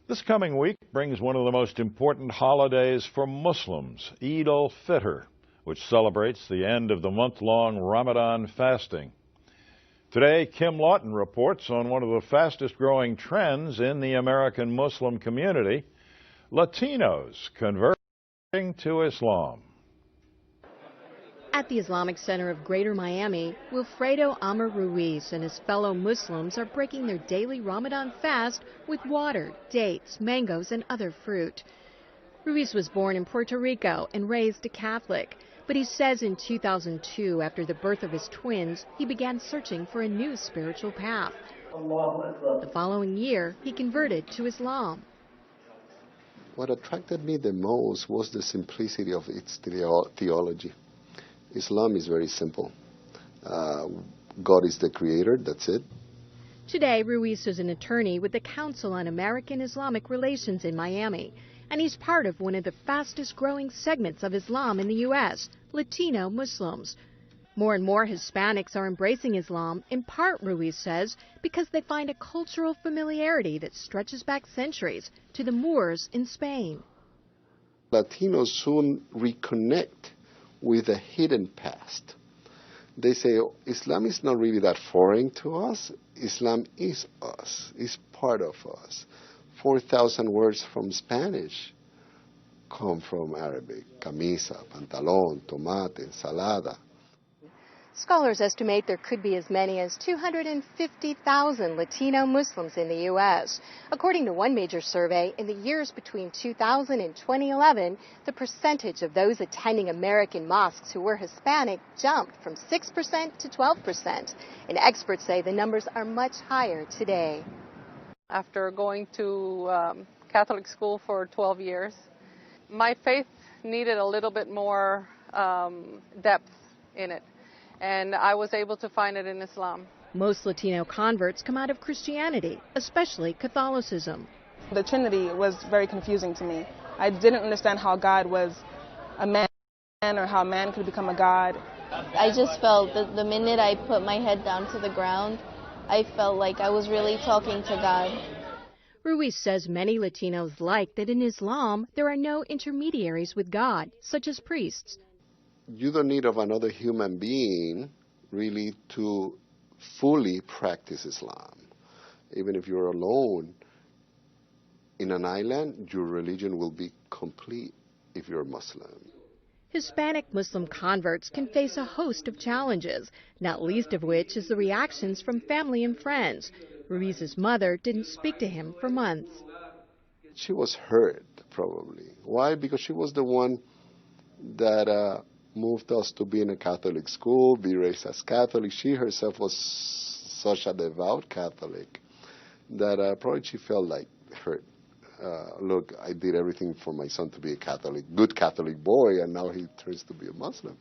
This coming week brings one of the most important holidays for Muslims, Eid al-Fitr, which celebrates the end of the month-long Ramadan fasting. Today, Kim Lawton reports on one of the fastest-growing trends in the American Muslim community, Latinos converting to Islam. At the Islamic Center of Greater Miami, Wilfredo Amar Ruiz and his fellow Muslims are breaking their daily Ramadan fast with water, dates, mangoes, and other fruit. Ruiz was born in Puerto Rico and raised a Catholic, but he says in 2002, after the birth of his twins, he began searching for a new spiritual path. The following year, he converted to Islam. What attracted me the most was the simplicity of its theology. Islam is very simple. God is the creator, that's it. Today, Ruiz is an attorney with the Council on American Islamic Relations in Miami, and he's part of one of the fastest growing segments of Islam in the U.S., Latino Muslims. More and more Hispanics are embracing Islam, in part, Ruiz says, because they find a cultural familiarity that stretches back centuries to the Moors in Spain. Latinos soon reconnect with a hidden past. They say, Islam is not really that foreign to us. Islam is us, is part of us. 4,000 words from Spanish come from Arabic. Camisa, pantalón, tomate, ensalada. Scholars estimate there could be as many as 250,000 Latino Muslims in the U.S. According to one major survey, in the years between 2000 and 2011, the percentage of those attending American mosques who were Hispanic jumped from 6% to 12%. And experts say the numbers are much higher today. After going to Catholic school for 12 years, my faith needed a little bit more depth in it. And I was able to find it in Islam. Most Latino converts come out of Christianity, especially Catholicism. The Trinity was very confusing to me. I didn't understand how God was a man or how man could become a God. I just felt that the minute I put my head down to the ground, I felt like I was really talking to God. Ruiz says many Latinos like that in Islam there are no intermediaries with God, such as priests. You don't need of another human being really to fully practice Islam. Even if you're alone in an island, your religion will be complete if you're Muslim. Hispanic Muslim converts can face a host of challenges, not least of which is the reactions from family and friends. Ruiz's mother didn't speak to him for months. She was hurt, probably. Why? Because she was the one that moved us to be in a Catholic school, be raised as Catholic. She herself was such a devout Catholic that probably she felt like hurt. Look, I did everything for my son to be a Catholic, good Catholic boy, and now he turns to be a Muslim.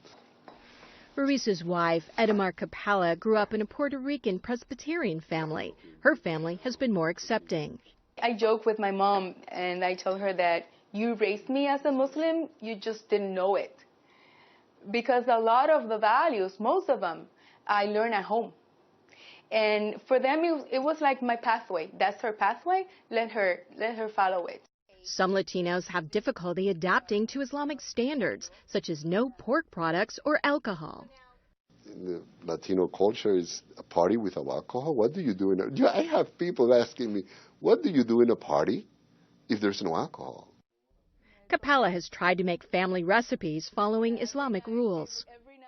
Ruiz's wife, Edamar Capella, grew up in a Puerto Rican Presbyterian family. Her family has been more accepting. I joke with my mom, and I tell her that you raised me as a Muslim, you just didn't know it. Because a lot of the values, most of them, I learned at home. And for them, it was like my pathway. That's her pathway. Let her follow it. Some Latinos have difficulty adapting to Islamic standards, such as no pork products or alcohol. The Latino culture is a party without alcohol. What do you do in I have people asking me, what do you do in a party if there's no alcohol? Capella has tried to make family recipes following Islamic rules.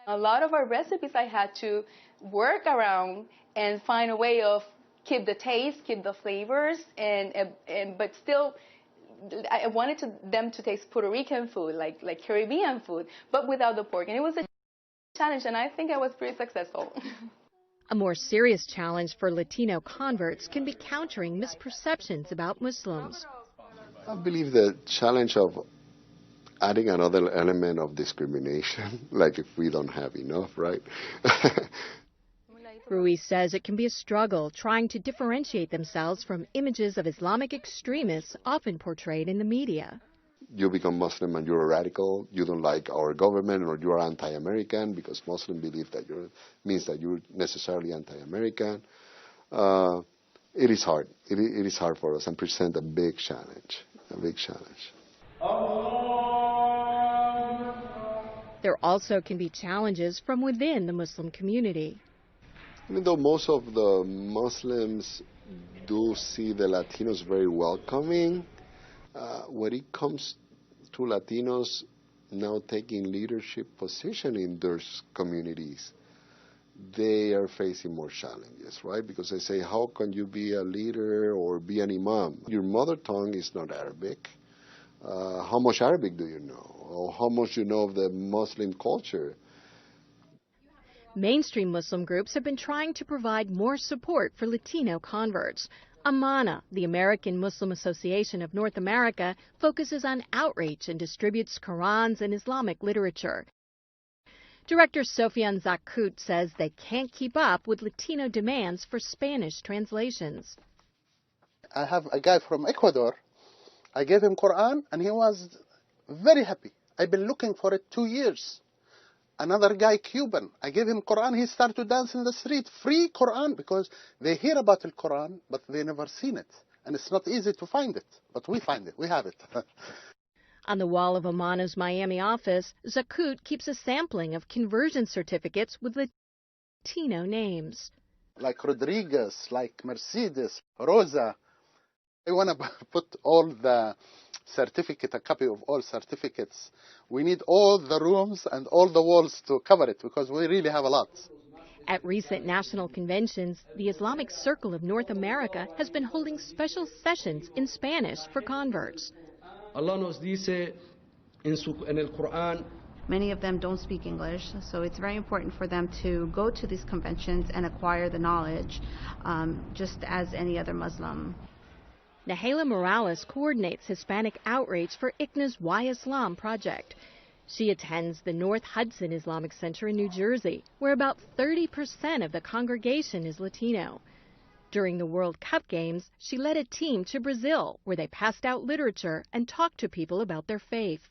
A lot of our recipes I had to work around and find a way of keep the taste, keep the flavors, but still I wanted them to taste Puerto Rican food, like Caribbean food, but without the pork. And it was a challenge, and I think I was pretty successful. A more serious challenge for Latino converts can be countering misperceptions about Muslims. I believe the challenge of adding another element of discrimination, like if we don't have enough, right? Ruiz says it can be a struggle trying to differentiate themselves from images of Islamic extremists often portrayed in the media. You become Muslim and you're a radical, you don't like our government, or you're anti-American, because Muslims believe that means that you're necessarily anti-American. It is hard. It is hard for us and present a big challenge, a big challenge. There also can be challenges from within the Muslim community. Even though most of the Muslims do see the Latinos very welcoming, when it comes to Latinos now taking leadership position in their communities, they are facing more challenges, right? Because they say, how can you be a leader or be an imam? Your mother tongue is not Arabic. How much Arabic do you know? Or how much you know of the Muslim culture? Mainstream Muslim groups have been trying to provide more support for Latino converts. Amana, the American Muslim Association of North America, focuses on outreach and distributes Qurans and Islamic literature. Director Sofian Zakut says they can't keep up with Latino demands for Spanish translations. I have a guy from Ecuador. I gave him Quran and he was very happy. I've been looking for it 2 years. Another guy, Cuban, I gave him Quran. He started to dance in the street. Free Quran, because they hear about the Quran, but they never seen it. And it's not easy to find it, but we find it. We have it. On the wall of Amana's Miami office, Zakut keeps a sampling of conversion certificates with Latino names. Like Rodriguez, like Mercedes, Rosa. I want to put all the certificate, a copy of all certificates. We need all the rooms and all the walls to cover it because we really have a lot. At recent national conventions, the Islamic Circle of North America has been holding special sessions in Spanish for converts. Allah nos dice en el Quran. Many of them don't speak English, so it's very important for them to go to these conventions and acquire the knowledge, just as any other Muslim. Nahala Morales coordinates Hispanic outreach for ICNA's Why Islam project. She attends the North Hudson Islamic Center in New Jersey, where about 30% of the congregation is Latino. During the World Cup games, she led a team to Brazil, where they passed out literature and talked to people about their faith.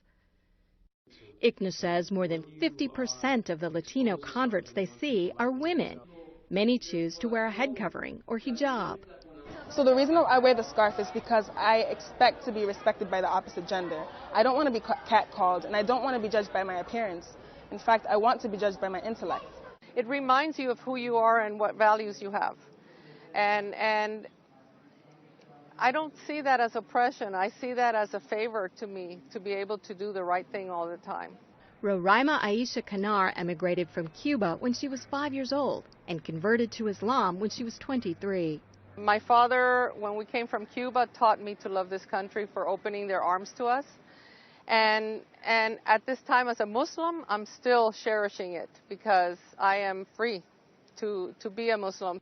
ICNA says more than 50% of the Latino converts they see are women. Many choose to wear a head covering or hijab. So the reason I wear the scarf is because I expect to be respected by the opposite gender. I don't want to be catcalled, and I don't want to be judged by my appearance. In fact, I want to be judged by my intellect. It reminds you of who you are and what values you have. And I don't see that as oppression. I see that as a favor to me to be able to do the right thing all the time. Roraima Aisha Kanar emigrated from Cuba when she was 5 years old and converted to Islam when she was 23. My father, when we came from Cuba, taught me to love this country for opening their arms to us. And at this time as a Muslim, I'm still cherishing it because I am free to be a Muslim.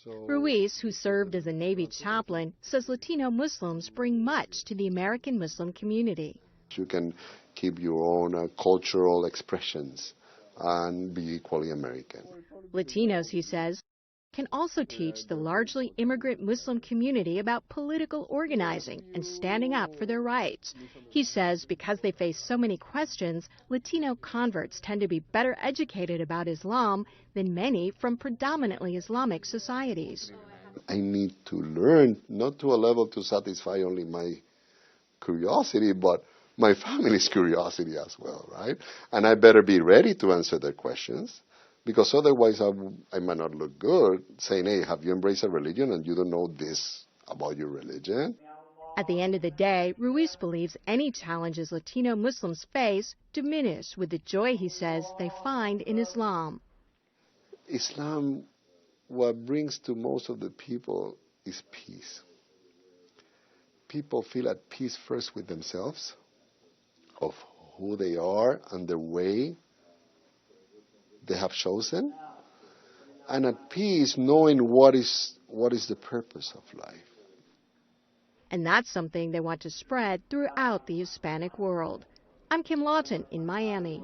Ruiz, who served as a Navy chaplain, says Latino Muslims bring much to the American Muslim community. You can keep your own cultural expressions and be equally American. Latinos, he says, can also teach the largely immigrant Muslim community about political organizing and standing up for their rights. He says because they face so many questions, Latino converts tend to be better educated about Islam than many from predominantly Islamic societies. I need to learn, not to a level to satisfy only my curiosity, but my family's curiosity as well, right? And I better be ready to answer their questions. Because otherwise I might not look good saying, hey, have you embraced a religion and you don't know this about your religion? At the end of the day, Ruiz believes any challenges Latino Muslims face diminish with the joy, he says, they find in Islam. Islam, what brings to most of the people is peace. People feel at peace first with themselves, of who they are and the way they have chosen, and at peace knowing what is the purpose of life. And that's something they want to spread throughout the Hispanic world. I'm Kim Lawton in Miami.